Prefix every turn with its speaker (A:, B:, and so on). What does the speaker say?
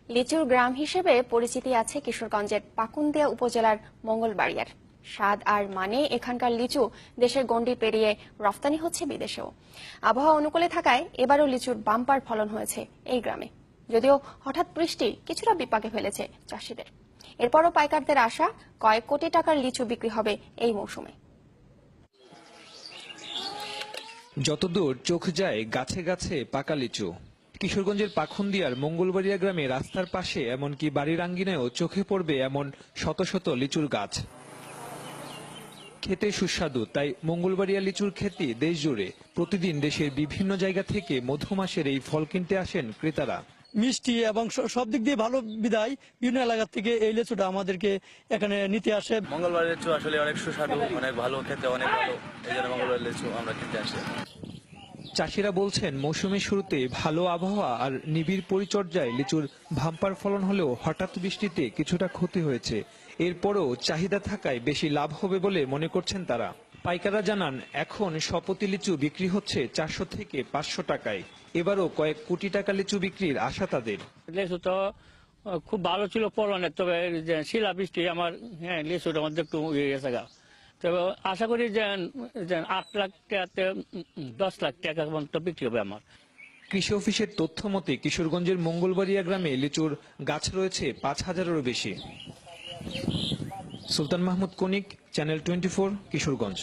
A: লিচুর গ্রাম হিসেবে পরিচিতি আছে কিশোরগঞ্জের পাকুন্দিয়া উপজেলার মঙ্গলবাড়িয়ার। স্বাদ আর মানে এখানকার লিচু দেশের গণ্ডি পেরিয়ে রফতানি হচ্ছে বিদেশেও। আবহাওয়া অনুকূলে থাকায় এবারও লিচুর বাম্পার ফলন হয়েছে এই গ্রামে। যদিও হঠাৎ বৃষ্টি কিছুটা বিপাকে ফেলেছে চাষিদের। এরপরও পাইকারদের আশা কয়েক কোটি টাকার লিচু বিক্রি হবে এই মৌসুমে।
B: যতদূর চোখ যায় গাছে গাছে পাকা লিচু। কিশোরগঞ্জের পাখুন্দিয়ার মঙ্গলবাড়িয়া গ্রামে রাস্তার পাশে এমনকি বাড়ির আঙ্গিনায়ও চোখে পড়বে এমন শত শত লিচুর গাছ। খেতে সুস্বাদু, তাই মঙ্গলবাড়িয়া লিচুর খ্যাতি দেশ জুড়ে। প্রতিদিন দেশের বিভিন্ন জায়গা থেকে মধু মাসের এই ফল কিনতে আসেন ক্রেতারা।
C: মিষ্টি এবং সব দিক দিয়ে ভালো বিদায় বিভিন্ন এলাকা থেকে এই লিচুটা আমাদেরকে এখানে নিতে আসে।
D: মঙ্গলবারের লিচু আসলে অনেক সুস্বাদু, অনেক ভালো, খেতে অনেক ভালো, এই জন্য মঙ্গলবারের লিচু আমরা কিনতে আসি।
B: চাষিরা বলছেন মৌসুমের শুরুতে ভালো আবহাওয়া আর নিবিড় পরিচর্যায় লিচুর ভাম্পার ফলন হলেও হঠাৎ বৃষ্টিতে কিছুটা ক্ষতি হয়েছে। এরপরও চাহিদা থাকায় বেশি লাভ হবে বলে মনে করছেন তারা। পাইকাররা জানান এখন শপতি লিচু বিক্রি হচ্ছে 400 থেকে 500 টাকায়। এবারও কয়েক কোটি টাকা লিচু বিক্রির আশা তাদের।
E: লিচু তো খুব ভালো ছিল ফলনের, তবে শিলা বৃষ্টি আমার লিচুটার মধ্যে একটু ইয়ে গেছে গা। তবে আশা করি যে 8 লাখ টাকাতে 10 লাখ টাকা পর্যন্ত বিক্রি হবে আমার।
B: কৃষি অফিসের তথ্য মতে কিশোরগঞ্জের মঙ্গলবাড়িয়া গ্রামে লিচুর গাছ রয়েছে 5000-এরও বেশি। সুলতান মাহমুদ কনিক, চ্যানেল 24, কিশোরগঞ্জ।